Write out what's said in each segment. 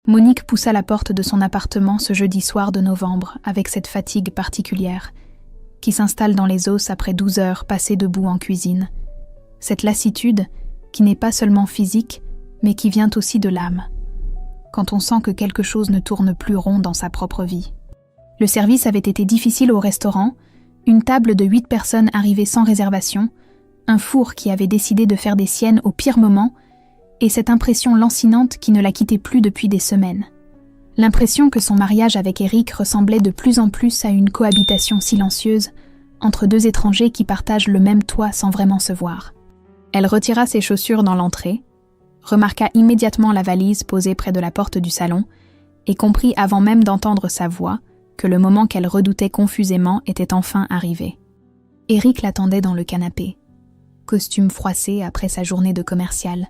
Monique poussa la porte de son appartement ce jeudi soir de novembre avec cette fatigue particulière qui s'installe dans les os après 12 heures passées debout en cuisine. Cette lassitude qui n'est pas seulement physique, mais qui vient aussi de l'âme. Quand on sent que quelque chose ne tourne plus rond dans sa propre vie. Le service avait été difficile au restaurant, une table de 8 personnes arrivée sans réservation, un four qui avait décidé de faire des siennes au pire moment, et cette impression lancinante qui ne la quittait plus depuis des semaines. L'impression que son mariage avec Eric ressemblait de plus en plus à une cohabitation silencieuse entre deux étrangers qui partagent le même toit sans vraiment se voir. Elle retira ses chaussures dans l'entrée, remarqua immédiatement la valise posée près de la porte du salon et comprit avant même d'entendre sa voix que le moment qu'elle redoutait confusément était enfin arrivé. Eric l'attendait dans le canapé, costume froissé après sa journée de commercial,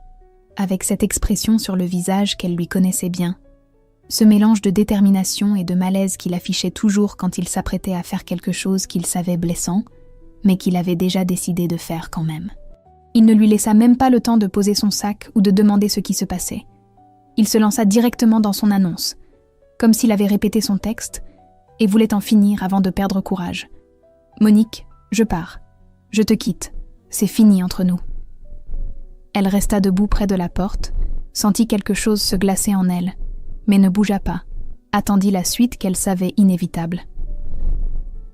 avec cette expression sur le visage qu'elle lui connaissait bien, ce mélange de détermination et de malaise qu'il affichait toujours quand il s'apprêtait à faire quelque chose qu'il savait blessant, mais qu'il avait déjà décidé de faire quand même. Il ne lui laissa même pas le temps de poser son sac ou de demander ce qui se passait. Il se lança directement dans son annonce, comme s'il avait répété son texte, et voulait en finir avant de perdre courage. « Monique, je pars. Je te quitte. C'est fini entre nous. » Elle resta debout près de la porte, sentit quelque chose se glacer en elle, mais ne bougea pas, attendit la suite qu'elle savait inévitable.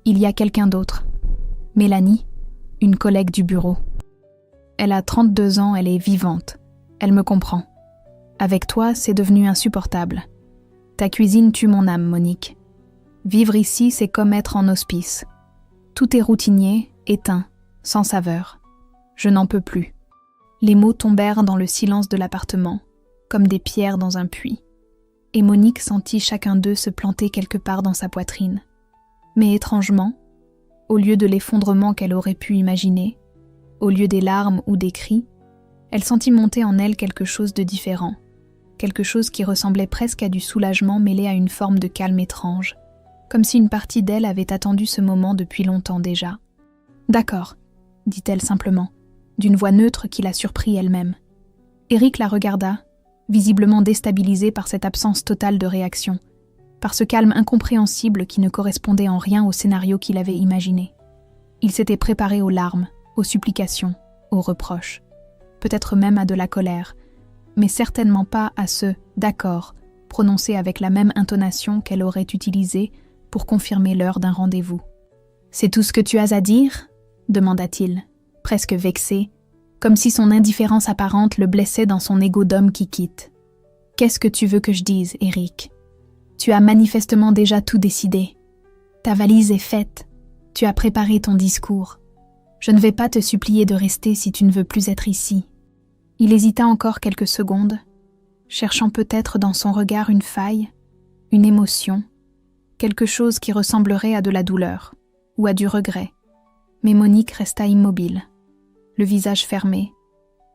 Il y a quelqu'un d'autre. Mélanie, une collègue du bureau. Elle a 32 ans, elle est vivante. Elle me comprend. Avec toi, c'est devenu insupportable. Ta cuisine tue mon âme, Monique. Vivre ici, c'est comme être en hospice. Tout est routinier, éteint, sans saveur. Je n'en peux plus. Les mots tombèrent dans le silence de l'appartement, comme des pierres dans un puits. Et Monique sentit chacun d'eux se planter quelque part dans sa poitrine. Mais étrangement, au lieu de l'effondrement qu'elle aurait pu imaginer, au lieu des larmes ou des cris, elle sentit monter en elle quelque chose de différent, quelque chose qui ressemblait presque à du soulagement mêlé à une forme de calme étrange, comme si une partie d'elle avait attendu ce moment depuis longtemps déjà. « D'accord », dit-elle simplement, d'une voix neutre qui la surprit elle-même. Eric la regarda, visiblement déstabilisé par cette absence totale de réaction, par ce calme incompréhensible qui ne correspondait en rien au scénario qu'il avait imaginé. Il s'était préparé aux larmes, aux supplications, aux reproches, peut-être même à de la colère, mais certainement pas à ce « d'accord » prononcé avec la même intonation qu'elle aurait utilisée pour confirmer l'heure d'un rendez-vous. « C'est tout ce que tu as à dire ?» demanda-t-il, presque vexé, comme si son indifférence apparente le blessait dans son ego d'homme qui quitte. « Qu'est-ce que tu veux que je dise, Eric ? Tu as manifestement déjà tout décidé. Ta valise est faite. Tu as préparé ton discours. Je ne vais pas te supplier de rester si tu ne veux plus être ici. » Il hésita encore quelques secondes, cherchant peut-être dans son regard une faille, une émotion, quelque chose qui ressemblerait à de la douleur ou à du regret. Mais Monique resta immobile, le visage fermé,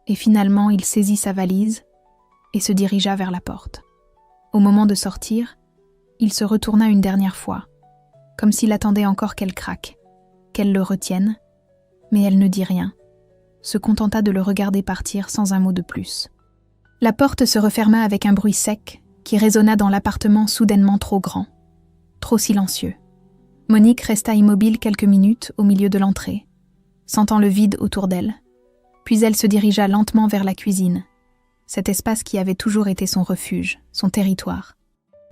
et finalement il saisit sa valise et se dirigea vers la porte. Au moment de sortir, il se retourna une dernière fois, comme s'il attendait encore qu'elle craque, qu'elle le retienne, mais elle ne dit rien, se contenta de le regarder partir sans un mot de plus. La porte se referma avec un bruit sec qui résonna dans l'appartement soudainement trop grand, trop silencieux. Monique resta immobile quelques minutes au milieu de l'entrée, sentant le vide autour d'elle. Puis elle se dirigea lentement vers la cuisine, cet espace qui avait toujours été son refuge, son territoire.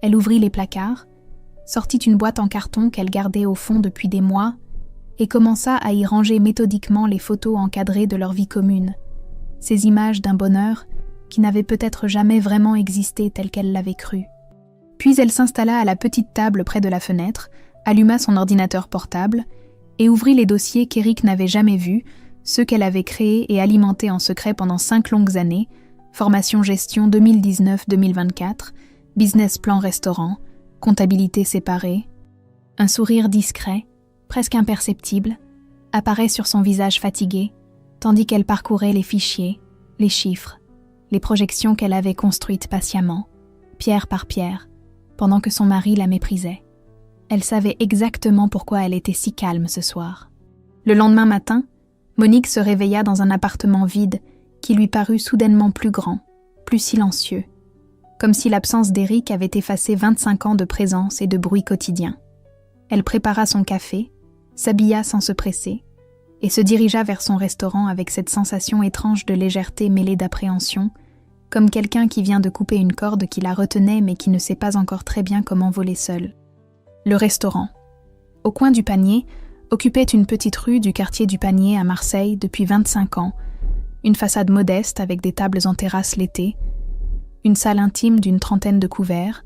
Elle ouvrit les placards, sortit une boîte en carton qu'elle gardait au fond depuis des mois et commença à y ranger méthodiquement les photos encadrées de leur vie commune, ces images d'un bonheur qui n'avait peut-être jamais vraiment existé tel qu'elle l'avait cru. Puis elle s'installa à la petite table près de la fenêtre, alluma son ordinateur portable et ouvrit les dossiers qu'Eric n'avait jamais vus, ceux qu'elle avait créés et alimentés en secret pendant 5 longues années, formation gestion 2019-2024, business plan restaurant, comptabilité séparée. Un sourire discret, presque imperceptible, apparaît sur son visage fatigué, tandis qu'elle parcourait les fichiers, les chiffres, les projections qu'elle avait construites patiemment, pierre par pierre, pendant que son mari la méprisait. Elle savait exactement pourquoi elle était si calme ce soir. Le lendemain matin, Monique se réveilla dans un appartement vide qui lui parut soudainement plus grand, plus silencieux. comme si l'absence d'Eric avait effacé 25 ans de présence et de bruit quotidien. Elle prépara son café, s'habilla sans se presser, et se dirigea vers son restaurant avec cette sensation étrange de légèreté mêlée d'appréhension, comme quelqu'un qui vient de couper une corde qui la retenait mais qui ne sait pas encore très bien comment voler seul. Le restaurant. Au coin du Panier, occupait une petite rue du quartier du Panier à Marseille depuis 25 ans, une façade modeste avec des tables en terrasse l'été, une salle intime d'une 30aine de couverts,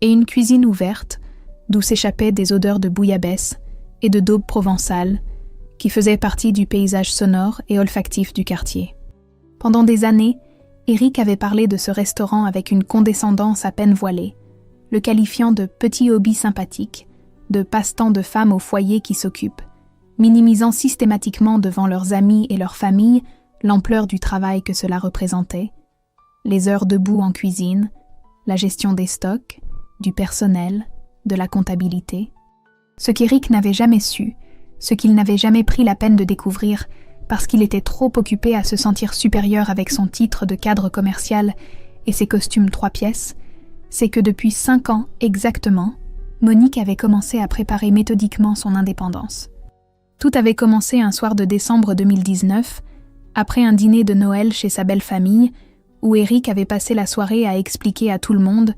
et une cuisine ouverte d'où s'échappaient des odeurs de bouillabaisse et de daube provençale qui faisaient partie du paysage sonore et olfactif du quartier. Pendant des années, Eric avait parlé de ce restaurant avec une condescendance à peine voilée, le qualifiant de petit hobby sympathique, de passe-temps de femmes au foyer qui s'occupent, minimisant systématiquement devant leurs amis et leurs familles l'ampleur du travail que cela représentait, les heures debout en cuisine, la gestion des stocks, du personnel, de la comptabilité. Ce qu'Eric n'avait jamais su, ce qu'il n'avait jamais pris la peine de découvrir, parce qu'il était trop occupé à se sentir supérieur avec son titre de cadre commercial et ses costumes 3 pièces, c'est que depuis 5 ans exactement, Monique avait commencé à préparer méthodiquement son indépendance. Tout avait commencé un soir de décembre 2019, après un dîner de Noël chez sa belle famille, où Eric avait passé la soirée à expliquer à tout le monde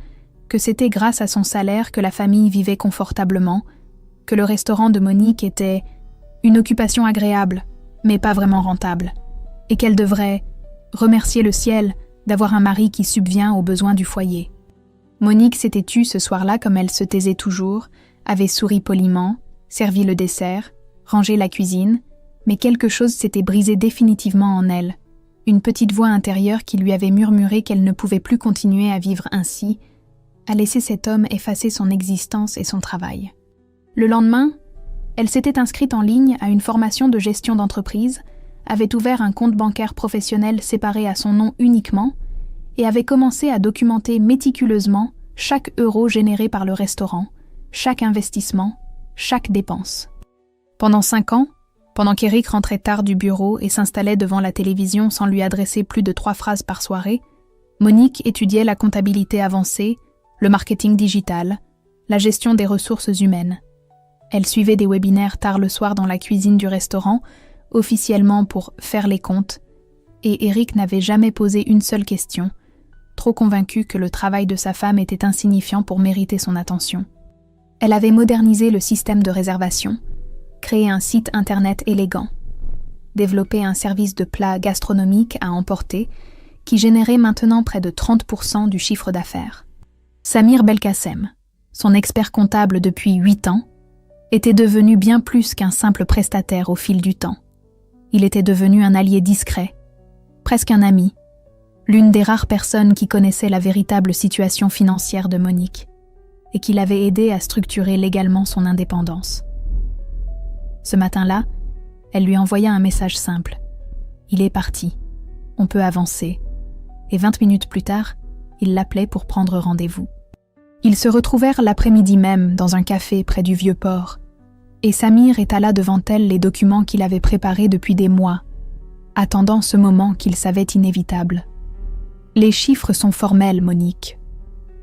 que c'était grâce à son salaire que la famille vivait confortablement, que le restaurant de Monique était une occupation agréable, mais pas vraiment rentable, et qu'elle devrait remercier le ciel d'avoir un mari qui subvient aux besoins du foyer. Monique s'était tue ce soir-là comme elle se taisait toujours, avait souri poliment, servi le dessert, rangé la cuisine, mais quelque chose s'était brisé définitivement en elle, une petite voix intérieure qui lui avait murmuré qu'elle ne pouvait plus continuer à vivre ainsi, à laisser cet homme effacer son existence et son travail. Le lendemain, elle s'était inscrite en ligne à une formation de gestion d'entreprise, avait ouvert un compte bancaire professionnel séparé à son nom uniquement et avait commencé à documenter méticuleusement chaque euro généré par le restaurant, chaque investissement, chaque dépense. Pendant 5 ans, pendant qu'Eric rentrait tard du bureau et s'installait devant la télévision sans lui adresser plus de 3 phrases par soirée, Monique étudiait la comptabilité avancée, le marketing digital, la gestion des ressources humaines. Elle suivait des webinaires tard le soir dans la cuisine du restaurant, officiellement pour faire les comptes, et Eric n'avait jamais posé une seule question, trop convaincu que le travail de sa femme était insignifiant pour mériter son attention. Elle avait modernisé le système de réservation, créé un site internet élégant, développé un service de plats gastronomiques à emporter qui générait maintenant près de 30% du chiffre d'affaires. Samir Belkacem, son expert comptable depuis 8 ans, était devenu bien plus qu'un simple prestataire au fil du temps. Il était devenu un allié discret, presque un ami, l'une des rares personnes qui connaissait la véritable situation financière de Monique et qui l'avait aidé à structurer légalement son indépendance. Ce matin-là, elle lui envoya un message simple. Il est parti. On peut avancer. Et 20 minutes plus tard, il l'appelait pour prendre rendez-vous. Ils se retrouvèrent l'après-midi même dans un café près du Vieux-Port, et Samir étala devant elle les documents qu'il avait préparés depuis des mois, attendant ce moment qu'il savait inévitable. Les chiffres sont formels, Monique.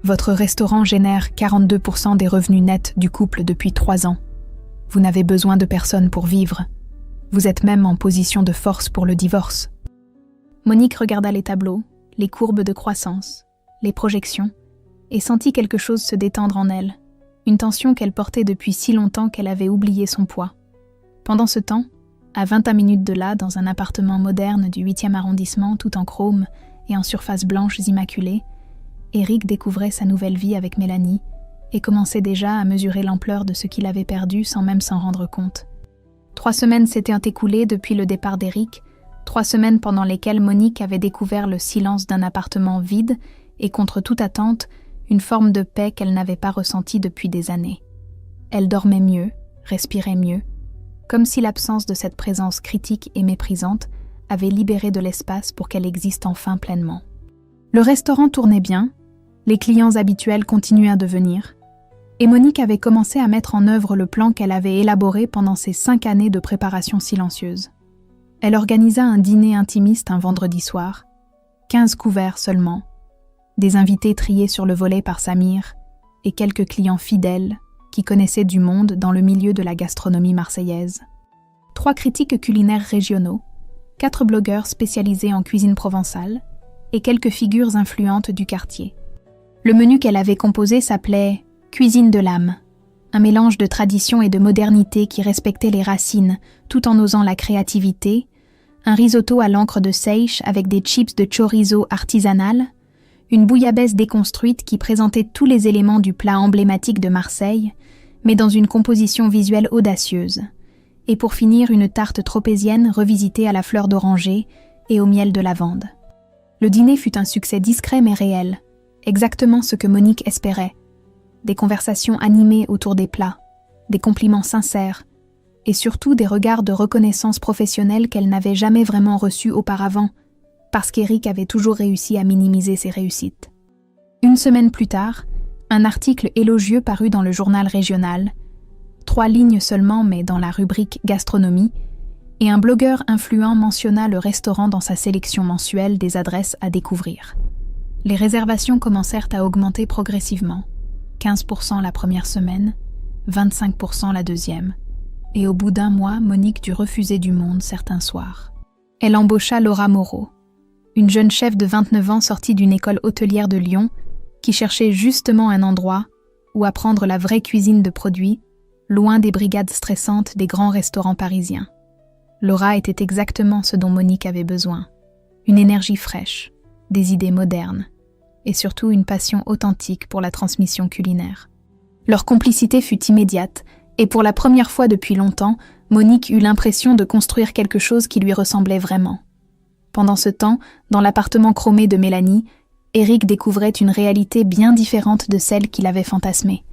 Votre restaurant génère 42% des revenus nets du couple depuis 3 ans. Vous n'avez besoin de personne pour vivre. Vous êtes même en position de force pour le divorce. Monique regarda les tableaux, les courbes de croissance, les projections, et sentit quelque chose se détendre en elle, une tension qu'elle portait depuis si longtemps qu'elle avait oublié son poids. Pendant ce temps, à 21 minutes de là, dans un appartement moderne du 8e arrondissement, tout en chrome et en surfaces blanches immaculées, Eric découvrait sa nouvelle vie avec Mélanie et commençait déjà à mesurer l'ampleur de ce qu'il avait perdu sans même s'en rendre compte. 3 semaines s'étaient écoulées depuis le départ d'Eric, 3 semaines pendant lesquelles Monique avait découvert le silence d'un appartement vide et contre toute attente, une forme de paix qu'elle n'avait pas ressentie depuis des années. Elle dormait mieux, respirait mieux, comme si l'absence de cette présence critique et méprisante avait libéré de l'espace pour qu'elle existe enfin pleinement. Le restaurant tournait bien, les clients habituels continuaient à venir, et Monique avait commencé à mettre en œuvre le plan qu'elle avait élaboré pendant ces 5 années de préparation silencieuse. Elle organisa un dîner intimiste un vendredi soir, 15 couverts seulement, des invités triés sur le volet par Samir et quelques clients fidèles qui connaissaient du monde dans le milieu de la gastronomie marseillaise. 3 critiques culinaires régionaux, 4 blogueurs spécialisés en cuisine provençale et quelques figures influentes du quartier. Le menu qu'elle avait composé s'appelait « Cuisine de l'âme », un mélange de tradition et de modernité qui respectait les racines tout en osant la créativité, un risotto à l'encre de seiche avec des chips de chorizo artisanales, une bouillabaisse déconstruite qui présentait tous les éléments du plat emblématique de Marseille, mais dans une composition visuelle audacieuse, et pour finir une tarte tropézienne revisitée à la fleur d'oranger et au miel de lavande. Le dîner fut un succès discret mais réel, exactement ce que Monique espérait. Des conversations animées autour des plats, des compliments sincères, et surtout des regards de reconnaissance professionnelle qu'elle n'avait jamais vraiment reçus auparavant, parce qu'Éric avait toujours réussi à minimiser ses réussites. Une semaine plus tard, un article élogieux parut dans le journal régional, 3 lignes seulement mais dans la rubrique gastronomie, et un blogueur influent mentionna le restaurant dans sa sélection mensuelle des adresses à découvrir. Les réservations commencèrent à augmenter progressivement, 15% la première semaine, 25% la deuxième, et au bout d'1 mois, Monique dut refuser du monde certains soirs. Elle embaucha Laura Moreau, une jeune chef de 29 ans sortie d'une école hôtelière de Lyon qui cherchait justement un endroit où apprendre la vraie cuisine de produits, loin des brigades stressantes des grands restaurants parisiens. Laura était exactement ce dont Monique avait besoin. Une énergie fraîche, des idées modernes, et surtout une passion authentique pour la transmission culinaire. Leur complicité fut immédiate, et pour la première fois depuis longtemps, Monique eut l'impression de construire quelque chose qui lui ressemblait vraiment. Pendant ce temps, dans l'appartement chromé de Mélanie, Éric découvrait une réalité bien différente de celle qu'il avait fantasmée.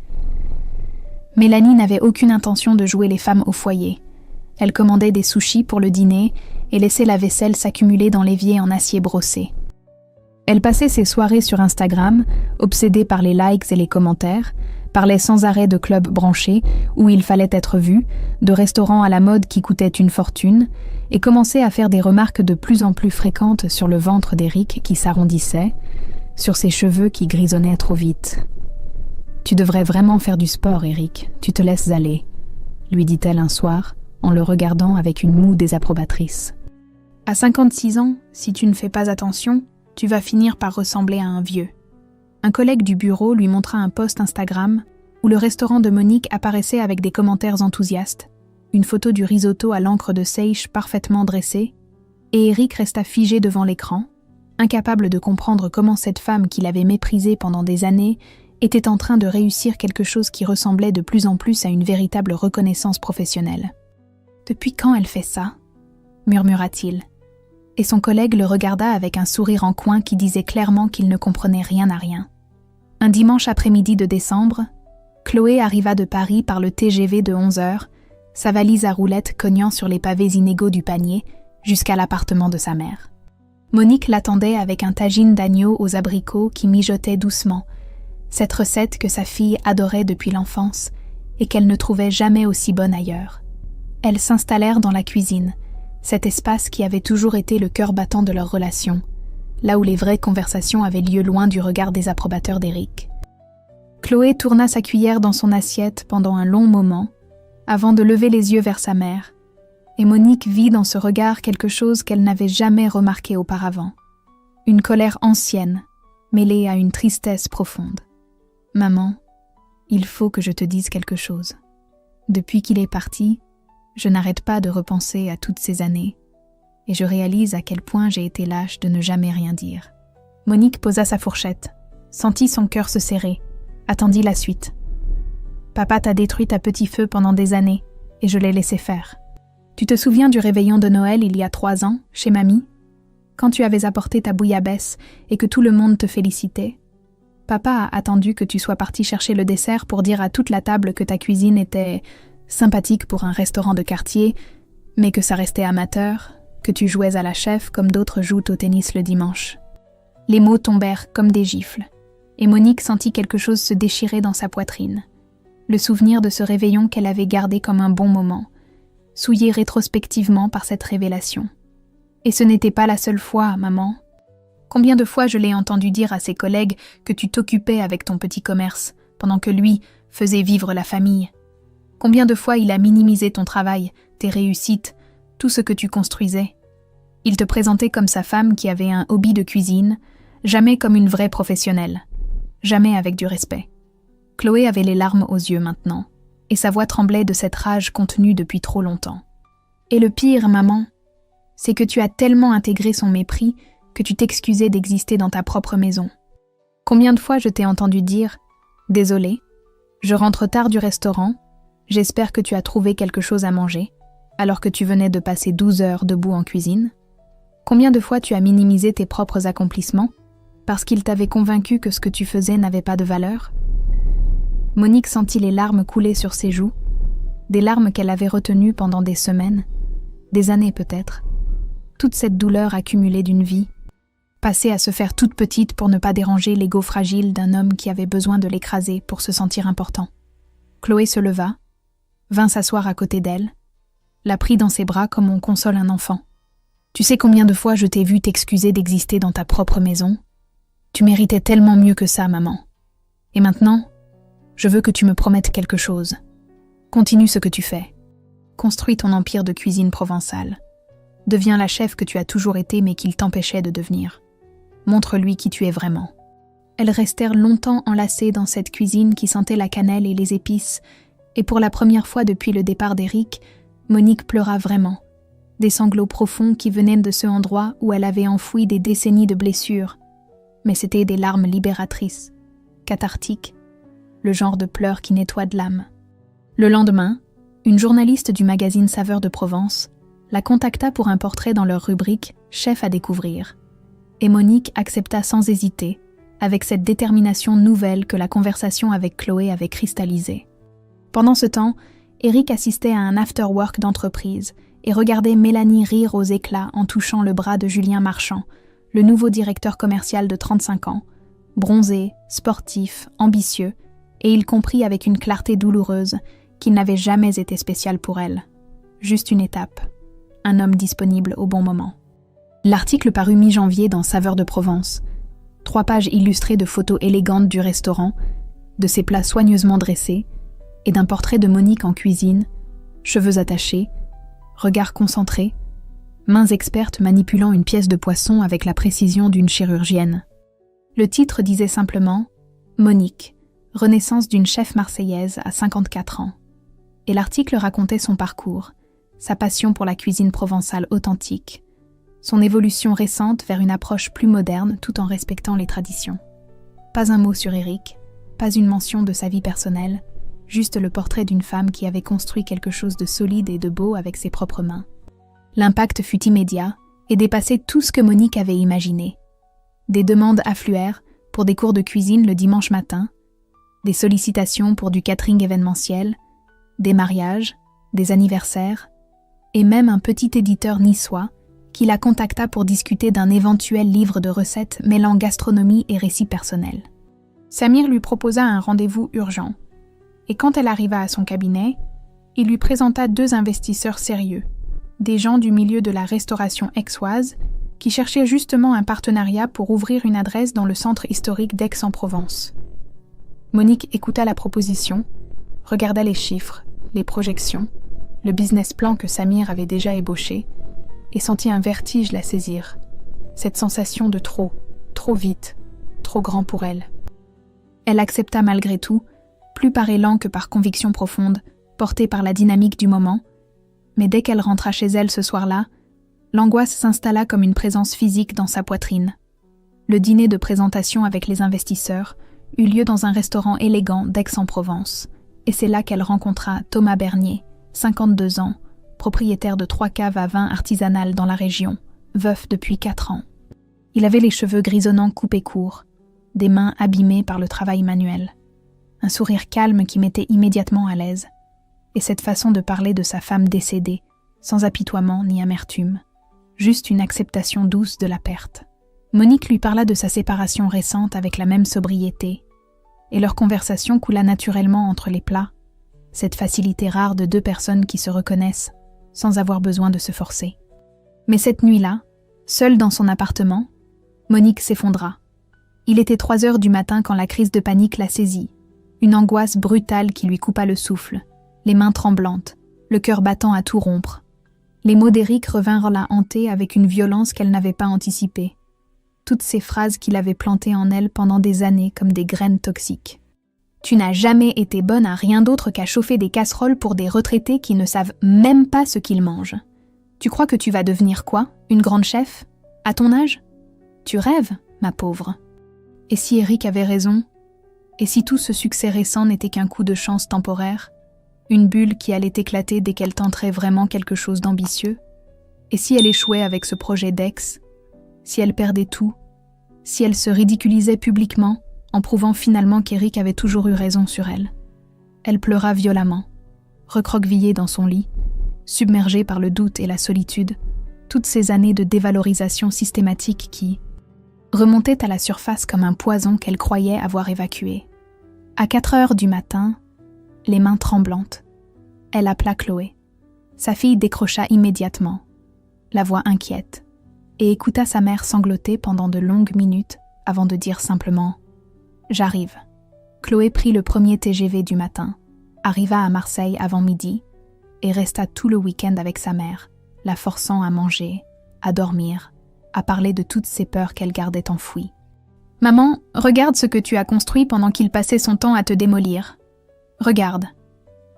Mélanie n'avait aucune intention de jouer les femmes au foyer. Elle commandait des sushis pour le dîner et laissait la vaisselle s'accumuler dans l'évier en acier brossé. Elle passait ses soirées sur Instagram, obsédée par les likes et les commentaires, parlait sans arrêt de clubs branchés où il fallait être vu, de restaurants à la mode qui coûtaient une fortune, et commençait à faire des remarques de plus en plus fréquentes sur le ventre d'Éric qui s'arrondissait, sur ses cheveux qui grisonnaient trop vite. « Tu devrais vraiment faire du sport, Éric, tu te laisses aller », lui dit-elle un soir, en le regardant avec une moue désapprobatrice. « À 56 ans, si tu ne fais pas attention, tu vas finir par ressembler à un vieux. » Un collègue du bureau lui montra un post Instagram où le restaurant de Monique apparaissait avec des commentaires enthousiastes, une photo du risotto à l'encre de seiche parfaitement dressée, et Éric resta figé devant l'écran, incapable de comprendre comment cette femme qu'il avait méprisée pendant des années était en train de réussir quelque chose qui ressemblait de plus en plus à une véritable reconnaissance professionnelle. « Depuis quand elle fait ça ?» murmura-t-il. Et son collègue le regarda avec un sourire en coin qui disait clairement qu'il ne comprenait rien à rien. Un dimanche après-midi de décembre, Chloé arriva de Paris par le TGV de 11h, sa valise à roulettes cognant sur les pavés inégaux du panier, jusqu'à l'appartement de sa mère. Monique l'attendait avec un tagine d'agneau aux abricots qui mijotait doucement, cette recette que sa fille adorait depuis l'enfance et qu'elle ne trouvait jamais aussi bonne ailleurs. Elles s'installèrent dans la cuisine, cet espace qui avait toujours été le cœur battant de leur relation, là où les vraies conversations avaient lieu loin du regard désapprobateur d'Éric. Chloé tourna sa cuillère dans son assiette pendant un long moment, avant de lever les yeux vers sa mère, et Monique vit dans ce regard quelque chose qu'elle n'avait jamais remarqué auparavant. Une colère ancienne, mêlée à une tristesse profonde. « Maman, il faut que je te dise quelque chose. Depuis qu'il est parti, je n'arrête pas de repenser à toutes ces années, et je réalise à quel point j'ai été lâche de ne jamais rien dire. » Monique posa sa fourchette, sentit son cœur se serrer, attendit la suite. « Papa t'a détruite à petit feu pendant des années, et je l'ai laissé faire. Tu te souviens du réveillon de Noël il y a 3 ans, chez mamie? Quand tu avais apporté ta bouillabaisse et que tout le monde te félicitait? Papa a attendu que tu sois parti chercher le dessert pour dire à toute la table que ta cuisine était sympathique pour un restaurant de quartier, mais que ça restait amateur, que tu jouais à la chef comme d'autres jouent au tennis le dimanche. » Les mots tombèrent comme des gifles, et Monique sentit quelque chose se déchirer dans sa poitrine. Le souvenir de ce réveillon qu'elle avait gardé comme un bon moment, souillé rétrospectivement par cette révélation. « Et ce n'était pas la seule fois, maman. Combien de fois je l'ai entendu dire à ses collègues que tu t'occupais avec ton petit commerce, pendant que lui faisait vivre la famille. Combien de fois il a minimisé ton travail, tes réussites, tout ce que tu construisais. Il te présentait comme sa femme qui avait un hobby de cuisine, jamais comme une vraie professionnelle, jamais avec du respect. Chloé avait les larmes aux yeux maintenant, et sa voix tremblait de cette rage contenue depuis trop longtemps. Et le pire, maman, c'est que tu as tellement intégré son mépris que tu t'excusais d'exister dans ta propre maison. Combien de fois je t'ai entendu dire « Désolé, je rentre tard du restaurant, j'espère que tu as trouvé quelque chose à manger », alors que tu venais de passer 12 heures debout en cuisine. Combien de fois tu as minimisé tes propres accomplissements parce qu'il t'avait convaincu que ce que tu faisais n'avait pas de valeur? Monique sentit les larmes couler sur ses joues, des larmes qu'elle avait retenues pendant des semaines, des années peut-être. Toute cette douleur accumulée d'une vie, passée à se faire toute petite pour ne pas déranger l'ego fragile d'un homme qui avait besoin de l'écraser pour se sentir important. Chloé se leva, vint s'asseoir à côté d'elle, la prit dans ses bras comme on console un enfant. « Tu sais combien de fois je t'ai vu t'excuser d'exister dans ta propre maison? Tu méritais tellement mieux que ça, maman. Et maintenant, je veux que tu me promettes quelque chose. Continue ce que tu fais. Construis ton empire de cuisine provençale. Deviens la chef que tu as toujours été mais qu'il t'empêchait de devenir. Montre-lui qui tu es vraiment. » Elles restèrent longtemps enlacées dans cette cuisine qui sentait la cannelle et les épices, et pour la première fois depuis le départ d'Éric, Monique pleura vraiment. Des sanglots profonds qui venaient de ce endroit où elle avait enfoui des décennies de blessures. Mais c'étaient des larmes libératrices, cathartiques, le genre de pleurs qui nettoient de l'âme. Le lendemain, une journaliste du magazine Saveurs de Provence la contacta pour un portrait dans leur rubrique « Chef à découvrir ». Et Monique accepta sans hésiter, avec cette détermination nouvelle que la conversation avec Chloé avait cristallisée. Pendant ce temps, Éric assistait à un after-work d'entreprise et regardait Mélanie rire aux éclats en touchant le bras de Julien Marchand, le nouveau directeur commercial de 35 ans, bronzé, sportif, ambitieux, et il comprit avec une clarté douloureuse qu'il n'avait jamais été spécial pour elle. Juste une étape, un homme disponible au bon moment. L'article parut mi-janvier dans Saveurs de Provence. 3 pages illustrées de photos élégantes du restaurant, de ses plats soigneusement dressés, et d'un portrait de Monique en cuisine, cheveux attachés, regard concentré, mains expertes manipulant une pièce de poisson avec la précision d'une chirurgienne. Le titre disait simplement « Monique, renaissance d'une chef marseillaise à 54 ans ». Et l'article racontait son parcours, sa passion pour la cuisine provençale authentique, son évolution récente vers une approche plus moderne tout en respectant les traditions. Pas un mot sur Éric, pas une mention de sa vie personnelle, juste le portrait d'une femme qui avait construit quelque chose de solide et de beau avec ses propres mains. L'impact fut immédiat et dépassait tout ce que Monique avait imaginé. Des demandes affluèrent pour des cours de cuisine le dimanche matin, des sollicitations pour du catering événementiel, des mariages, des anniversaires, et même un petit éditeur niçois qui la contacta pour discuter d'un éventuel livre de recettes mêlant gastronomie et récits personnels. Samir lui proposa un rendez-vous urgent, et quand elle arriva à son cabinet, il lui présenta 2 investisseurs sérieux, des gens du milieu de la restauration aixoise qui cherchaient justement un partenariat pour ouvrir une adresse dans le centre historique d'Aix-en-Provence. Monique écouta la proposition, regarda les chiffres, les projections, le business plan que Samir avait déjà ébauché, et sentit un vertige la saisir, cette sensation de trop vite, trop grand pour elle. Elle accepta malgré tout, plus par élan que par conviction profonde, portée par la dynamique du moment, mais dès qu'elle rentra chez elle ce soir-là, l'angoisse s'installa comme une présence physique dans sa poitrine. Le dîner de présentation avec les investisseurs eut lieu dans un restaurant élégant d'Aix-en-Provence, et c'est là qu'elle rencontra Thomas Bernier, 52 ans, propriétaire de 3 caves à vin artisanales dans la région, veuf depuis 4 ans. Il avait les cheveux grisonnants coupés courts, des mains abîmées par le travail manuel, un sourire calme qui mettait immédiatement à l'aise, et cette façon de parler de sa femme décédée, sans apitoiement ni amertume, juste une acceptation douce de la perte. Monique lui parla de sa séparation récente avec la même sobriété, et leur conversation coula naturellement entre les plats, cette facilité rare de 2 personnes qui se reconnaissent, sans avoir besoin de se forcer. Mais cette nuit-là, seule dans son appartement, Monique s'effondra. Il était 3 heures du matin quand la crise de panique la saisit. Une angoisse brutale qui lui coupa le souffle, les mains tremblantes, le cœur battant à tout rompre. Les mots d'Éric revinrent la hanter avec une violence qu'elle n'avait pas anticipée. Toutes ces phrases qu'il avait plantées en elle pendant des années comme des graines toxiques. « Tu n'as jamais été bonne à rien d'autre qu'à chauffer des casseroles pour des retraités qui ne savent même pas ce qu'ils mangent. Tu crois que tu vas devenir quoi? Une grande chef? À ton âge? Tu rêves, ma pauvre. » Et si Éric avait raison? Et si tout ce succès récent n'était qu'un coup de chance temporaire? Une bulle qui allait éclater dès qu'elle tenterait vraiment quelque chose d'ambitieux? Et si elle échouait avec ce projet d'ex? Si elle perdait tout? Si elle se ridiculisait publiquement, en prouvant finalement qu'Éric avait toujours eu raison sur elle? Elle pleura violemment, recroquevillée dans son lit, submergée par le doute et la solitude, toutes ces années de dévalorisation systématique qui remontaient à la surface comme un poison qu'elle croyait avoir évacué. À 4 heures du matin, les mains tremblantes, elle appela Chloé. Sa fille décrocha immédiatement, la voix inquiète, et écouta sa mère sangloter pendant de longues minutes avant de dire simplement « J'arrive ». Chloé prit le premier TGV du matin, arriva à Marseille avant midi et resta tout le week-end avec sa mère, la forçant à manger, à dormir, à parler de toutes ces peurs qu'elle gardait enfouies. « Maman, regarde ce que tu as construit pendant qu'il passait son temps à te démolir. Regarde.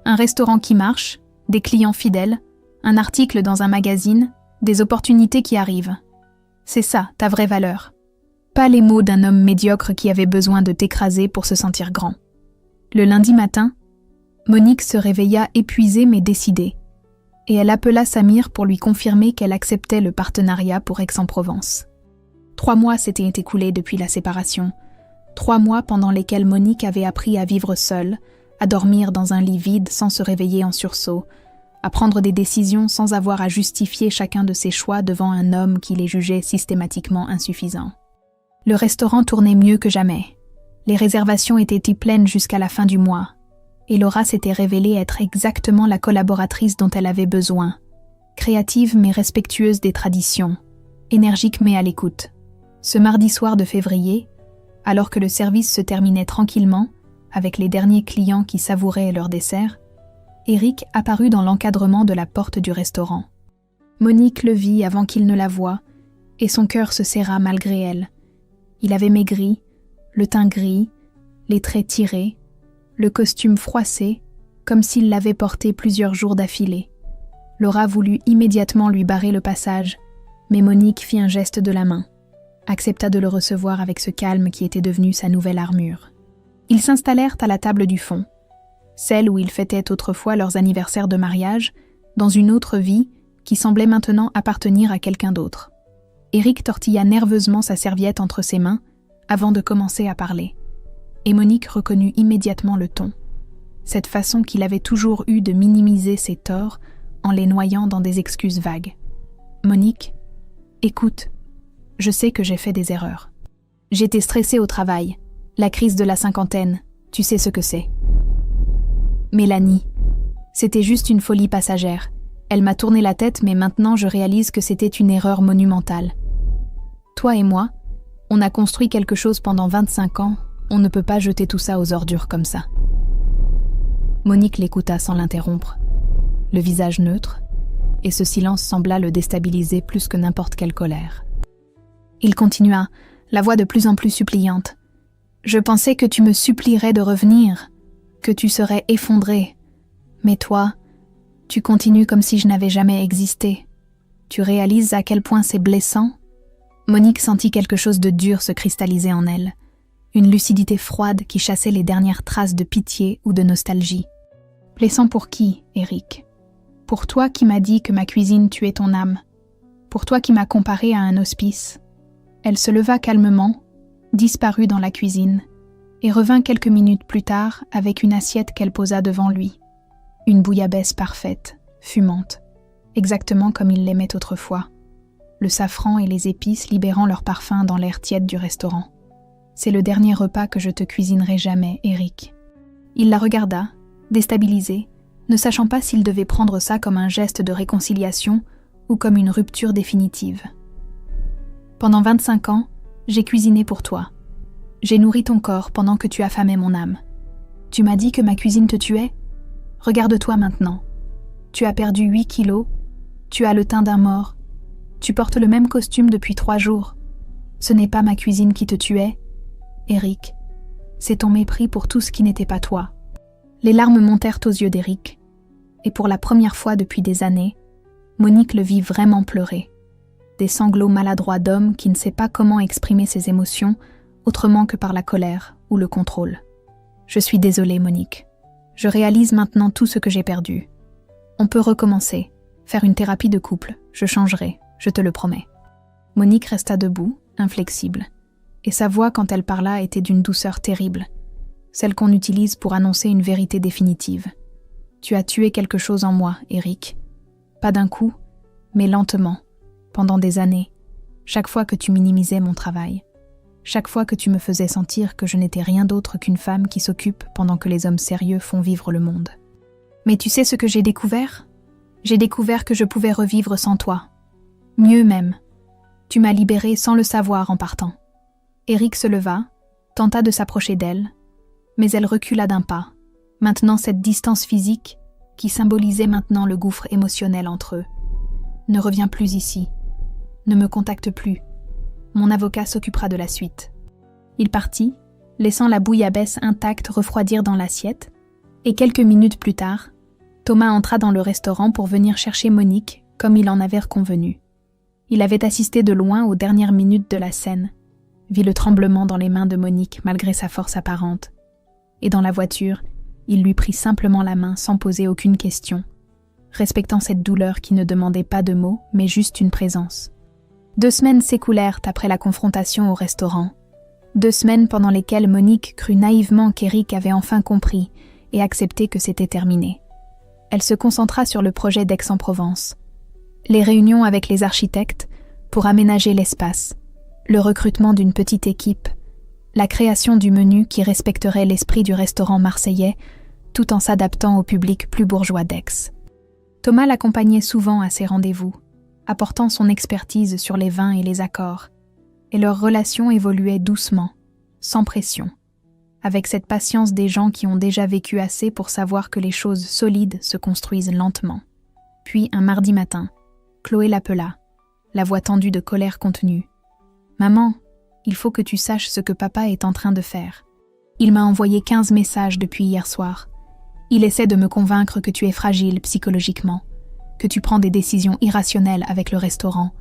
Un restaurant qui marche, des clients fidèles, un article dans un magazine, des opportunités qui arrivent. C'est ça, ta vraie valeur. Pas les mots d'un homme médiocre qui avait besoin de t'écraser pour se sentir grand. » Le lundi matin, Monique se réveilla épuisée mais décidée, et elle appela Samir pour lui confirmer qu'elle acceptait le partenariat pour Aix-en-Provence. 3 mois s'étaient écoulés depuis la séparation, 3 mois pendant lesquels Monique avait appris à vivre seule, à dormir dans un lit vide sans se réveiller en sursaut, à prendre des décisions sans avoir à justifier chacun de ses choix devant un homme qui les jugeait systématiquement insuffisants. Le restaurant tournait mieux que jamais. Les réservations étaient pleines jusqu'à la fin du mois, et Laura s'était révélée être exactement la collaboratrice dont elle avait besoin, créative mais respectueuse des traditions, énergique mais à l'écoute. Ce mardi soir de février, alors que le service se terminait tranquillement, avec les derniers clients qui savouraient leur dessert, Éric apparut dans l'encadrement de la porte du restaurant. Monique le vit avant qu'il ne la voie, et son cœur se serra malgré elle. Il avait maigri, le teint gris, les traits tirés, le costume froissé, comme s'il l'avait porté plusieurs jours d'affilée. Laura voulut immédiatement lui barrer le passage, mais Monique fit un geste de la main, accepta de le recevoir avec ce calme qui était devenu sa nouvelle armure. Ils s'installèrent à la table du fond, celle où ils fêtaient autrefois leurs anniversaires de mariage, dans une autre vie qui semblait maintenant appartenir à quelqu'un d'autre. Éric tortilla nerveusement sa serviette entre ses mains avant de commencer à parler. Et Monique reconnut immédiatement le ton. Cette façon qu'il avait toujours eue de minimiser ses torts en les noyant dans des excuses vagues. « Monique, écoute, je sais que j'ai fait des erreurs. J'étais stressée au travail, la crise de la 50aine, tu sais ce que c'est. Mélanie, c'était juste une folie passagère. Elle m'a tourné la tête, mais maintenant je réalise que c'était une erreur monumentale. Toi et moi, on a construit quelque chose pendant 25 ans, on ne peut pas jeter tout ça aux ordures comme ça. » Monique l'écouta sans l'interrompre, le visage neutre, et ce silence sembla le déstabiliser plus que n'importe quelle colère. Il continua, la voix de plus en plus suppliante. « Je pensais que tu me supplierais de revenir, que tu serais effondrée. Mais toi, tu continues comme si je n'avais jamais existé. Tu réalises à quel point c'est blessant ?» Monique sentit quelque chose de dur se cristalliser en elle, une lucidité froide qui chassait les dernières traces de pitié ou de nostalgie. « Blessant pour qui, Éric ? Pour toi qui m'as dit que ma cuisine tuait ton âme. Pour toi qui m'as comparé à un hospice. » Elle se leva calmement, disparut dans la cuisine, et revint quelques minutes plus tard avec une assiette qu'elle posa devant lui. Une bouillabaisse parfaite, fumante, exactement comme il l'aimait autrefois. Le safran et les épices libérant leur parfum dans l'air tiède du restaurant. « C'est le dernier repas que je te cuisinerai jamais, Éric. » Il la regarda, déstabilisé, ne sachant pas s'il devait prendre ça comme un geste de réconciliation ou comme une rupture définitive. Pendant 25 ans, J'ai cuisiné pour toi. J'ai nourri ton corps pendant que tu affamais mon âme. Tu m'as dit que ma cuisine te tuait? Regarde-toi maintenant. Tu as perdu 8 kilos, tu as le teint d'un mort, tu portes le même costume depuis 3 jours. Ce n'est pas ma cuisine qui te tuait, Eric. C'est ton mépris pour tout ce qui n'était pas toi. Les larmes montèrent aux yeux d'Eric, et pour la première fois depuis des années, Monique le vit vraiment pleurer. Des sanglots maladroits d'homme qui ne sait pas comment exprimer ses émotions autrement que par la colère ou le contrôle. Je suis désolée, Monique. Je réalise maintenant tout ce que j'ai perdu. On peut recommencer, faire une thérapie de couple, je changerai, je te le promets. Monique resta debout, inflexible, et sa voix quand elle parla était d'une douceur terrible, celle qu'on utilise pour annoncer une vérité définitive. Tu as tué quelque chose en moi, Eric. Pas d'un coup, mais lentement, pendant des années, chaque fois que tu minimisais mon travail, chaque fois que tu me faisais sentir que je n'étais rien d'autre qu'une femme qui s'occupe pendant que les hommes sérieux font vivre le monde. Mais tu sais ce que j'ai découvert? J'ai découvert que je pouvais revivre sans toi. Mieux même. Tu m'as libérée sans le savoir en partant. Eric se leva, tenta de s'approcher d'elle, mais elle recula d'un pas. Maintenant cette distance physique, qui symbolisait maintenant le gouffre émotionnel entre eux. Ne reviens plus ici. Ne me contacte plus. Mon avocat s'occupera de la suite. Il partit, laissant la bouillabaisse intacte refroidir dans l'assiette, et quelques minutes plus tard, Thomas entra dans le restaurant pour venir chercher Monique, comme il en avait convenu. Il avait assisté de loin aux dernières minutes de la scène, vit le tremblement dans les mains de Monique malgré sa force apparente, et dans la voiture, il lui prit simplement la main sans poser aucune question, respectant cette douleur qui ne demandait pas de mots, mais juste une présence. 2 semaines s'écoulèrent après la confrontation au restaurant. 2 semaines pendant lesquelles Monique crut naïvement qu'Eric avait enfin compris et accepté que c'était terminé. Elle se concentra sur le projet d'Aix-en-Provence. Les réunions avec les architectes pour aménager l'espace, le recrutement d'une petite équipe, la création du menu qui respecterait l'esprit du restaurant marseillais tout en s'adaptant au public plus bourgeois d'Aix. Thomas l'accompagnait souvent à ces rendez-vous, apportant son expertise sur les vins et les accords, et leur relation évoluait doucement, sans pression, avec cette patience des gens qui ont déjà vécu assez pour savoir que les choses solides se construisent lentement. Puis, un mardi matin, Chloé l'appela, la voix tendue de colère contenue. « Maman, il faut que tu saches ce que papa est en train de faire. Il m'a envoyé 15 messages depuis hier soir. Il essaie de me convaincre que tu es fragile psychologiquement, que tu prends des décisions irrationnelles avec le restaurant,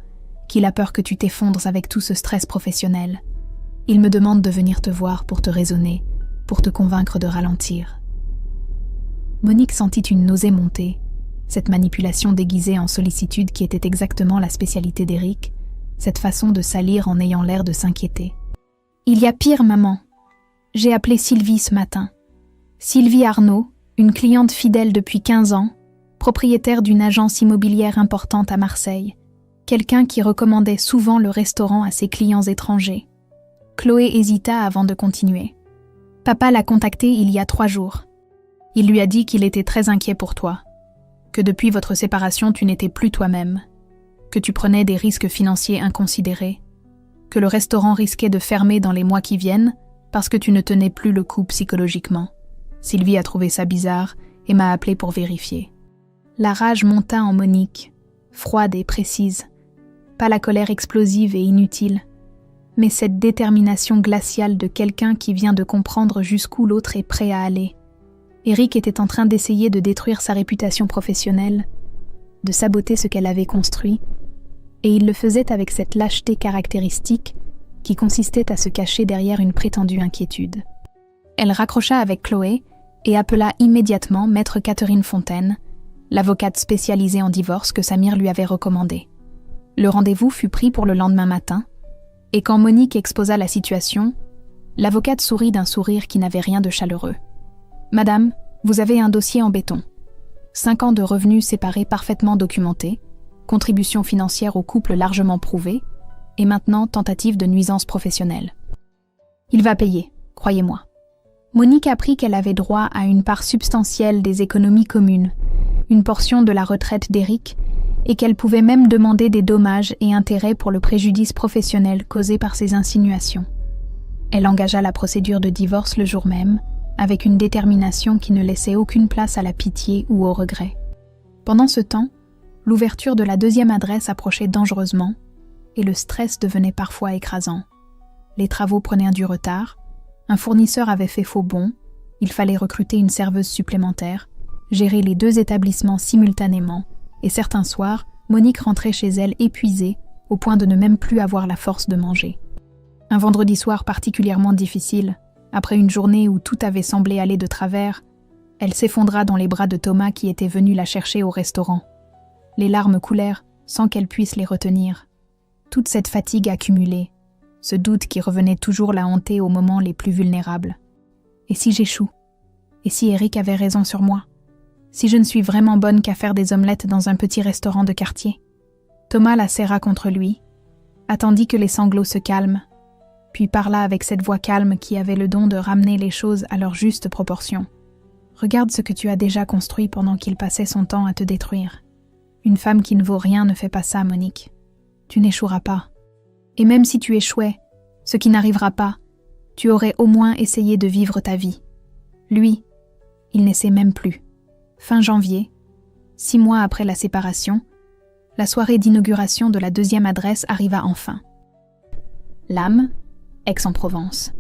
qu'il a peur que tu t'effondres avec tout ce stress professionnel. Il me demande de venir te voir pour te raisonner, pour te convaincre de ralentir. » Monique sentit une nausée monter, cette manipulation déguisée en sollicitude qui était exactement la spécialité d'Eric, cette façon de salir en ayant l'air de s'inquiéter. « Il y a pire, maman. J'ai appelé Sylvie ce matin. Sylvie Arnaud, une cliente fidèle depuis 15 ans, propriétaire d'une agence immobilière importante à Marseille, quelqu'un qui recommandait souvent le restaurant à ses clients étrangers. » Chloé hésita avant de continuer. « Papa l'a contacté il y a 3 jours. Il lui a dit qu'il était très inquiet pour toi, que depuis votre séparation tu n'étais plus toi-même, que tu prenais des risques financiers inconsidérés, que le restaurant risquait de fermer dans les mois qui viennent parce que tu ne tenais plus le coup psychologiquement. Sylvie a trouvé ça bizarre et m'a appelé pour vérifier. » La rage monta en Monique, froide et précise. Pas la colère explosive et inutile, mais cette détermination glaciale de quelqu'un qui vient de comprendre jusqu'où l'autre est prêt à aller. Eric était en train d'essayer de détruire sa réputation professionnelle, de saboter ce qu'elle avait construit, et il le faisait avec cette lâcheté caractéristique qui consistait à se cacher derrière une prétendue inquiétude. Elle raccrocha avec Chloé et appela immédiatement Maître Catherine Fontaine, l'avocate spécialisée en divorce que Samir lui avait recommandée. Le rendez-vous fut pris pour le lendemain matin, et quand Monique exposa la situation, l'avocate sourit d'un sourire qui n'avait rien de chaleureux. « Madame, vous avez un dossier en béton. 5 ans de revenus séparés parfaitement documentés, contribution financière au couple largement prouvée, et maintenant tentative de nuisance professionnelle. Il va payer, croyez-moi. » Monique apprit qu'elle avait droit à une part substantielle des économies communes, une portion de la retraite d'Eric et qu'elle pouvait même demander des dommages et intérêts pour le préjudice professionnel causé par ses insinuations. Elle engagea la procédure de divorce le jour même, avec une détermination qui ne laissait aucune place à la pitié ou au regret. Pendant ce temps, l'ouverture de la deuxième adresse approchait dangereusement, et le stress devenait parfois écrasant. Les travaux prenaient du retard, un fournisseur avait fait faux bond, il fallait recruter une serveuse supplémentaire, gérer les 2 établissements simultanément, et certains soirs, Monique rentrait chez elle épuisée, au point de ne même plus avoir la force de manger. Un vendredi soir particulièrement difficile, après une journée où tout avait semblé aller de travers, elle s'effondra dans les bras de Thomas qui était venu la chercher au restaurant. Les larmes coulèrent sans qu'elle puisse les retenir. Toute cette fatigue accumulée, ce doute qui revenait toujours la hanter aux moments les plus vulnérables. Et si j'échoue? Et si Eric avait raison sur moi? Si je ne suis vraiment bonne qu'à faire des omelettes dans un petit restaurant de quartier? Thomas la serra contre lui, attendit que les sanglots se calment, puis parla avec cette voix calme qui avait le don de ramener les choses à leur juste proportion. Regarde ce que tu as déjà construit pendant qu'il passait son temps à te détruire. Une femme qui ne vaut rien ne fait pas ça, Monique. Tu n'échoueras pas. Et même si tu échouais, ce qui n'arrivera pas, tu aurais au moins essayé de vivre ta vie. Lui, il n'essaie même plus. Fin janvier, 6 mois après la séparation, la soirée d'inauguration de la deuxième adresse arriva enfin. L'Âme, Aix-en-Provence,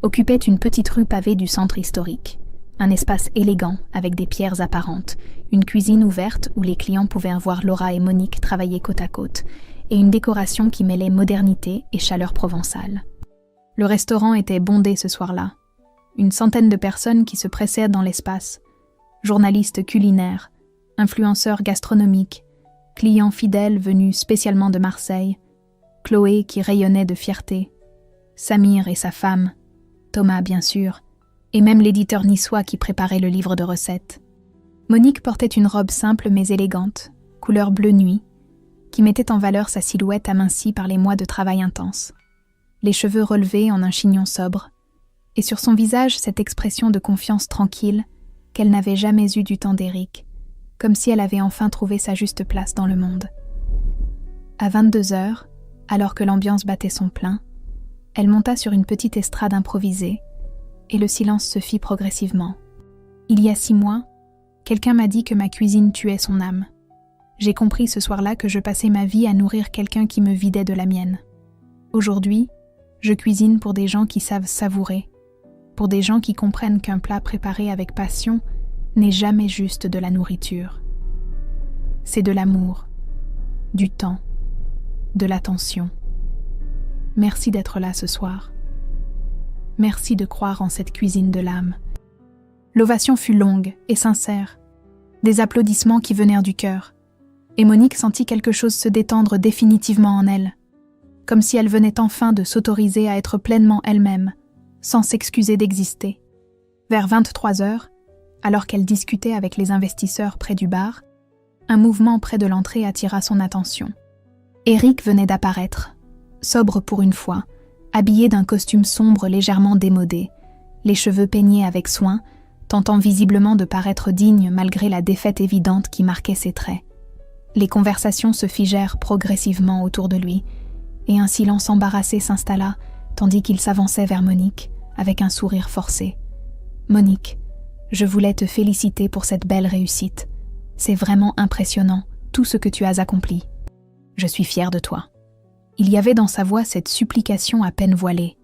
occupait une petite rue pavée du centre historique. Un espace élégant avec des pierres apparentes, une cuisine ouverte où les clients pouvaient voir Laura et Monique travailler côte à côte, et une décoration qui mêlait modernité et chaleur provençale. Le restaurant était bondé ce soir-là. Une centaine de personnes qui se pressaient dans l'espace. Journalistes culinaires, influenceurs gastronomiques, clients fidèles venus spécialement de Marseille, Chloé qui rayonnait de fierté, Samir et sa femme, Thomas bien sûr, et même l'éditeur niçois qui préparait le livre de recettes. Monique portait une robe simple mais élégante, couleur bleu nuit, qui mettait en valeur sa silhouette amincie par les mois de travail intense. Les cheveux relevés en un chignon sobre, et sur son visage cette expression de confiance tranquille qu'elle n'avait jamais eue du temps d'Éric, comme si elle avait enfin trouvé sa juste place dans le monde. À 22h, alors que l'ambiance battait son plein, elle monta sur une petite estrade improvisée, et le silence se fit progressivement. Il y a 6 mois, quelqu'un m'a dit que ma cuisine tuait son âme. J'ai compris ce soir-là que je passais ma vie à nourrir quelqu'un qui me vidait de la mienne. Aujourd'hui, je cuisine pour des gens qui savent savourer, pour des gens qui comprennent qu'un plat préparé avec passion n'est jamais juste de la nourriture. C'est de l'amour, du temps, de l'attention. Merci d'être là ce soir. Merci de croire en cette cuisine de l'âme. L'ovation fut longue et sincère, des applaudissements qui venèrent du cœur, et Monique sentit quelque chose se détendre définitivement en elle, comme si elle venait enfin de s'autoriser à être pleinement elle-même, sans s'excuser d'exister. Vers 23h, alors qu'elle discutait avec les investisseurs près du bar, un mouvement près de l'entrée attira son attention. Eric venait d'apparaître, sobre pour une fois, habillé d'un costume sombre légèrement démodé, les cheveux peignés avec soin, tentant visiblement de paraître digne malgré la défaite évidente qui marquait ses traits. Les conversations se figèrent progressivement autour de lui, et un silence embarrassé s'installa, tandis qu'il s'avançait vers Monique, avec un sourire forcé. « Monique, je voulais te féliciter pour cette belle réussite. C'est vraiment impressionnant, tout ce que tu as accompli. Je suis fière de toi. » Il y avait dans sa voix cette supplication à peine voilée,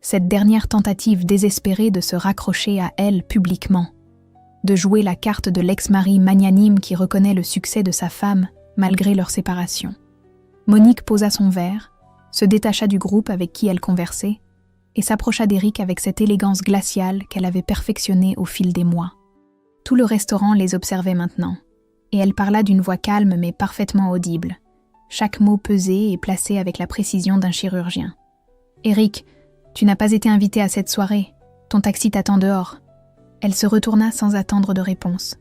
cette dernière tentative désespérée de se raccrocher à elle publiquement, de jouer la carte de l'ex-mari magnanime qui reconnaît le succès de sa femme malgré leur séparation. Monique posa son verre, se détacha du groupe avec qui elle conversait et s'approcha d'Éric avec cette élégance glaciale qu'elle avait perfectionnée au fil des mois. Tout le restaurant les observait maintenant, et elle parla d'une voix calme mais parfaitement audible, chaque mot pesé et placé avec la précision d'un chirurgien. « Éric, tu n'as pas été invité à cette soirée, ton taxi t'attend dehors. » Elle se retourna sans attendre de réponse,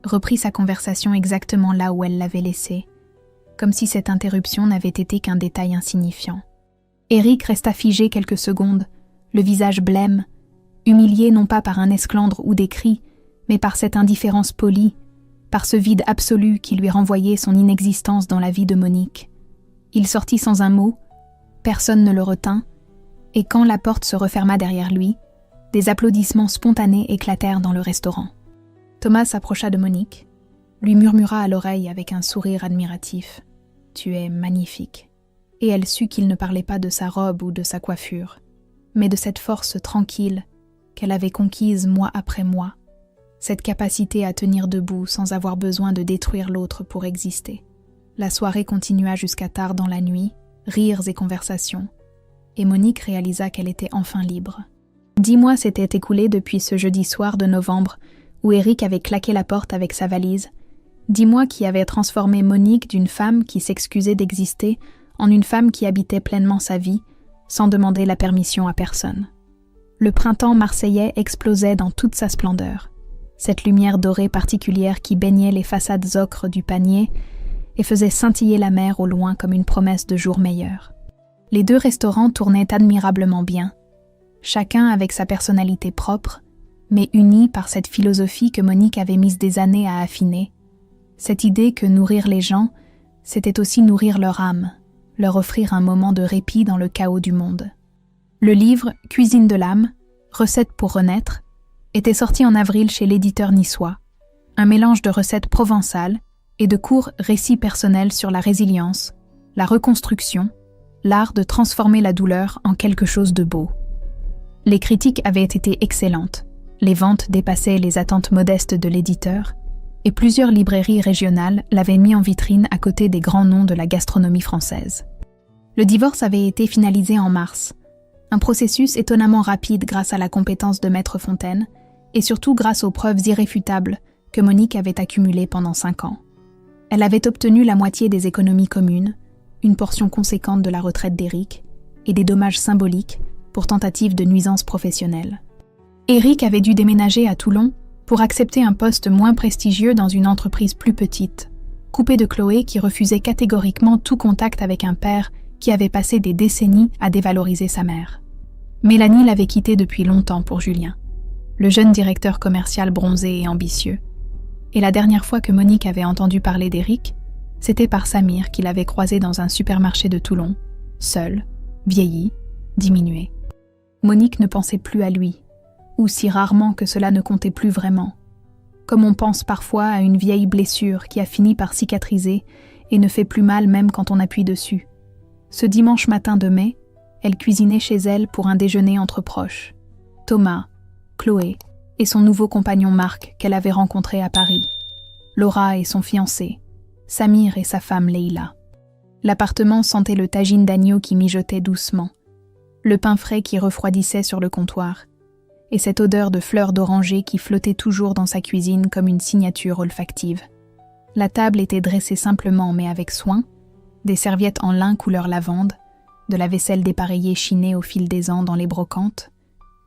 reprit sa conversation exactement là où elle l'avait laissée, comme si cette interruption n'avait été qu'un détail insignifiant. Éric resta figé quelques secondes, le visage blême, humilié non pas par un esclandre ou des cris, mais par cette indifférence polie, par ce vide absolu qui lui renvoyait son inexistence dans la vie de Monique. Il sortit sans un mot, personne ne le retint, et quand la porte se referma derrière lui, des applaudissements spontanés éclatèrent dans le restaurant. Thomas s'approcha de Monique, lui murmura à l'oreille avec un sourire admiratif « Tu es magnifique ». Et elle sut qu'il ne parlait pas de sa robe ou de sa coiffure, mais de cette force tranquille qu'elle avait conquise mois après mois, cette capacité à tenir debout sans avoir besoin de détruire l'autre pour exister. La soirée continua jusqu'à tard dans la nuit, rires et conversations, et Monique réalisa qu'elle était enfin libre. 10 mois s'étaient écoulés depuis ce jeudi soir de novembre où Éric avait claqué la porte avec sa valise, 10 mois qui avaient transformé Monique d'une femme qui s'excusait d'exister en une femme qui habitait pleinement sa vie, sans demander la permission à personne. Le printemps marseillais explosait dans toute sa splendeur, cette lumière dorée particulière qui baignait les façades ocres du Panier et faisait scintiller la mer au loin comme une promesse de jours meilleurs. Les 2 restaurants tournaient admirablement bien, chacun avec sa personnalité propre, mais unis par cette philosophie que Monique avait mise des années à affiner, cette idée que nourrir les gens, c'était aussi nourrir leur âme, leur offrir un moment de répit dans le chaos du monde. Le livre « Cuisine de l'âme, recettes pour renaître » était sorti en avril chez l'éditeur niçois, un mélange de recettes provençales et de courts récits personnels sur la résilience, la reconstruction, l'art de transformer la douleur en quelque chose de beau. Les critiques avaient été excellentes, les ventes dépassaient les attentes modestes de l'éditeur, et plusieurs librairies régionales l'avaient mis en vitrine à côté des grands noms de la gastronomie française. Le divorce avait été finalisé en mars, un processus étonnamment rapide grâce à la compétence de Maître Fontaine, et surtout grâce aux preuves irréfutables que Monique avait accumulées pendant 5 ans. Elle avait obtenu la moitié des économies communes, une portion conséquente de la retraite d'Éric, et des dommages symboliques pour tentative de nuisance professionnelle. Éric avait dû déménager à Toulon pour accepter un poste moins prestigieux dans une entreprise plus petite, coupé de Chloé qui refusait catégoriquement tout contact avec un père qui avait passé des décennies à dévaloriser sa mère. Mélanie l'avait quitté depuis longtemps pour Julien, le jeune directeur commercial bronzé et ambitieux. Et la dernière fois que Monique avait entendu parler d'Éric, c'était par Samir qu'il avait croisé dans un supermarché de Toulon, seul, vieilli, diminué. Monique ne pensait plus à lui, ou si rarement que cela ne comptait plus vraiment, comme on pense parfois à une vieille blessure qui a fini par cicatriser et ne fait plus mal même quand on appuie dessus. Ce dimanche matin de mai, elle cuisinait chez elle pour un déjeuner entre proches. Thomas, Chloé et son nouveau compagnon Marc qu'elle avait rencontré à Paris, Laura et son fiancé, Samir et sa femme Leïla. L'appartement sentait le tagine d'agneau qui mijotait doucement, le pain frais qui refroidissait sur le comptoir, et cette odeur de fleurs d'oranger qui flottait toujours dans sa cuisine comme une signature olfactive. La table était dressée simplement mais avec soin, des serviettes en lin couleur lavande, de la vaisselle dépareillée chinée au fil des ans dans les brocantes,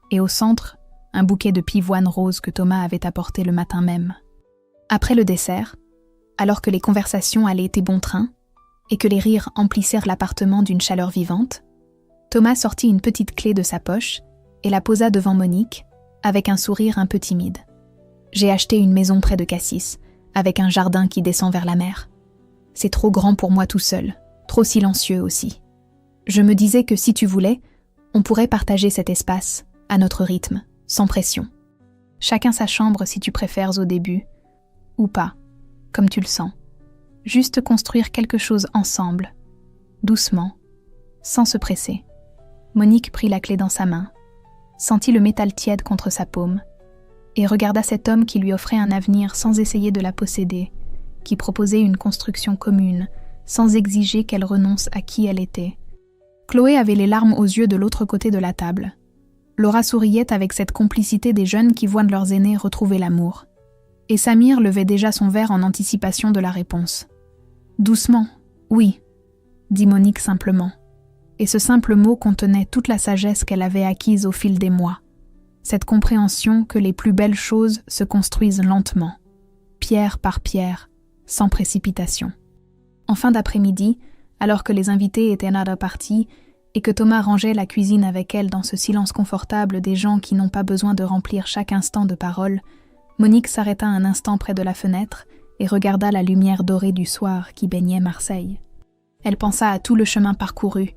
et au centre, un bouquet de pivoine rose que Thomas avait apporté le matin même. Après le dessert, alors que les conversations allaient et bon train, et que les rires emplissèrent l'appartement d'une chaleur vivante, Thomas sortit une petite clé de sa poche et la posa devant Monique, avec un sourire un peu timide. « J'ai acheté une maison près de Cassis, avec un jardin qui descend vers la mer. C'est trop grand pour moi tout seul, trop silencieux aussi. Je me disais que si tu voulais, on pourrait partager cet espace, à notre rythme, sans pression. Chacun sa chambre si tu préfères au début, ou pas, comme tu le sens. Juste construire quelque chose ensemble, doucement, sans se presser. » Monique prit la clé dans sa main, sentit le métal tiède contre sa paume, et regarda cet homme qui lui offrait un avenir sans essayer de la posséder, qui proposait une construction commune, sans exiger qu'elle renonce à qui elle était. Chloé avait les larmes aux yeux de l'autre côté de la table. Laura souriait avec cette complicité des jeunes qui voient leurs aînés retrouver l'amour. Et Samir levait déjà son verre en anticipation de la réponse. « Doucement, oui », dit Monique simplement. Et ce simple mot contenait toute la sagesse qu'elle avait acquise au fil des mois. Cette compréhension que les plus belles choses se construisent lentement, pierre par pierre, sans précipitation. En fin d'après-midi, alors que les invités étaient nada partis et que Thomas rangeait la cuisine avec elle dans ce silence confortable des gens qui n'ont pas besoin de remplir chaque instant de paroles, Monique s'arrêta un instant près de la fenêtre et regarda la lumière dorée du soir qui baignait Marseille. Elle pensa à tout le chemin parcouru,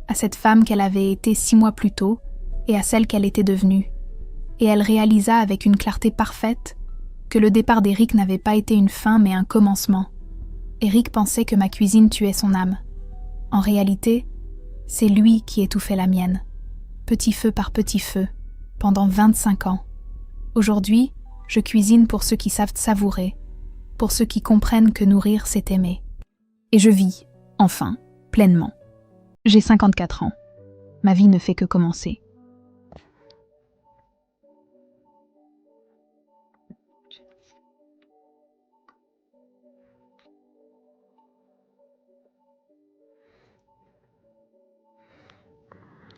à cette femme qu'elle avait été 6 mois plus tôt et à celle qu'elle était devenue, et elle réalisa avec une clarté parfaite que le départ d'Éric n'avait pas été une fin mais un commencement. Éric pensait que ma cuisine tuait son âme. En réalité, c'est lui qui étouffait la mienne, petit feu par petit feu, pendant 25 ans. Aujourd'hui, je cuisine pour ceux qui savent savourer, pour ceux qui comprennent que nourrir, c'est aimer. Et je vis, enfin, pleinement. J'ai 54 ans. Ma vie ne fait que commencer. —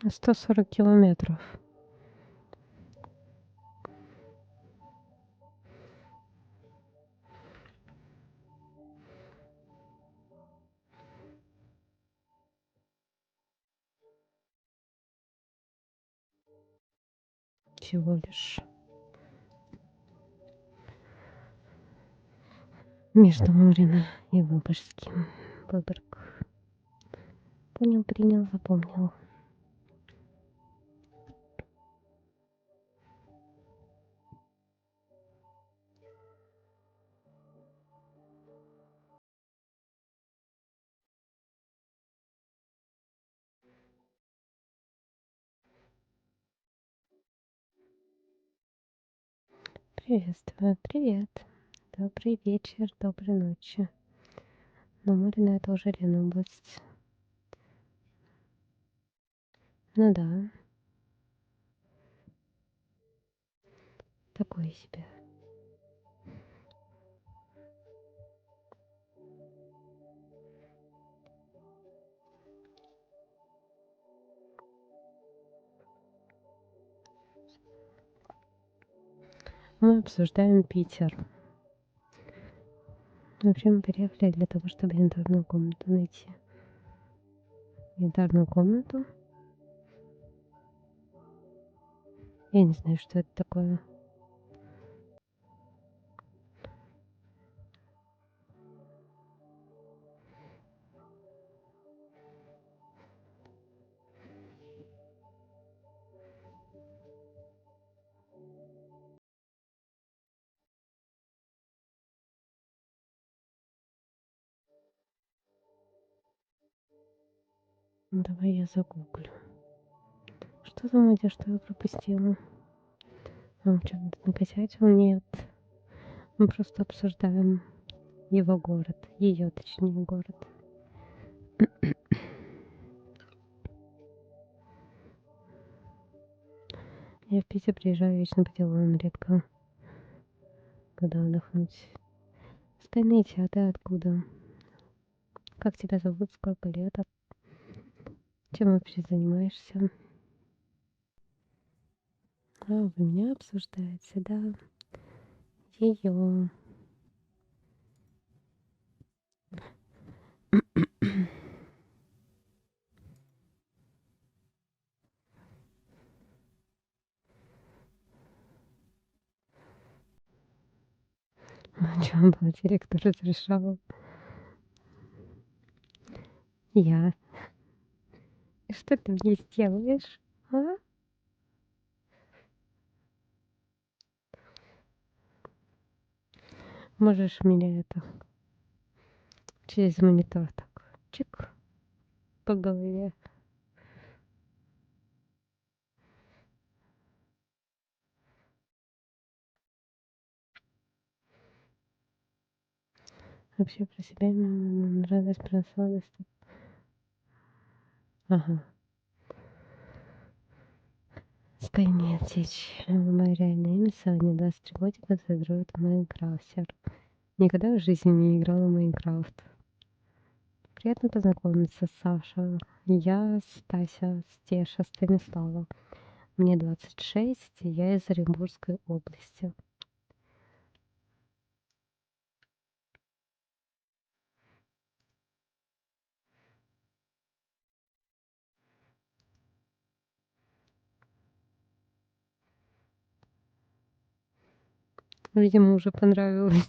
140 километров. Всего лишь. Между Мурино и Выборгским. Выборг. Понял, принял, запомнил. Приветствую, привет. Добрый вечер, доброй ночи. Но Мурино — это уже Ленобласть. Ну да. Такое себе. Мы обсуждаем Питер. Вообще мы приехали для того, чтобы янтарную комнату найти. Янтарную комнату? Я не знаю, что это такое. Ну, давай я загуглю. Что там, где что я пропустила? Он что-то накосячил? Нет. Мы просто обсуждаем его город. Ее, точнее, город. Я в Питер приезжаю вечно по делам, редко когда отдохнуть. Остальные-то, а ты откуда? Как тебя зовут? Сколько лет? Чем вообще занимаешься? А, вы меня обсуждаете, да? Ее. А что был директор разрешал? Я. И что ты мне сделаешь? А? Можешь меня это через монитор так чик по голове. Вообще про себя мне нравилось про сладость. Ага. Спойми отсечь. Мое реальное имя Соня, 23 годика, задроет Майнкрафтер. Никогда в жизни не играла в Майнкрафт. Приятно познакомиться, Саша. Я Стася, Стеша, Станислава. Мне 26, и я из Оренбургской области. Видимо, уже понравилось,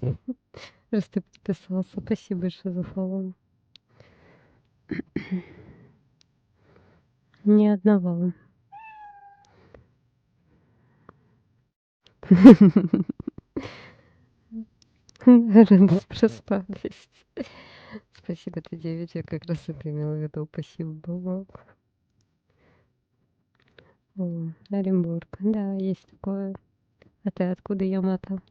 раз ты подписался. Спасибо большое за фоллоу. Ни одного. Распростались. Спасибо, ты 9, я как раз это имела в виду. Спасибо, Бабок. Оренбург. Да, есть такое. А ты откуда, Ямато?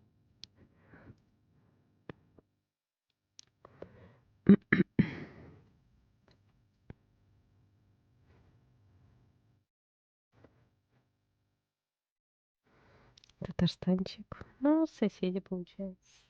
Татарстанчик. Ну, соседи, получается.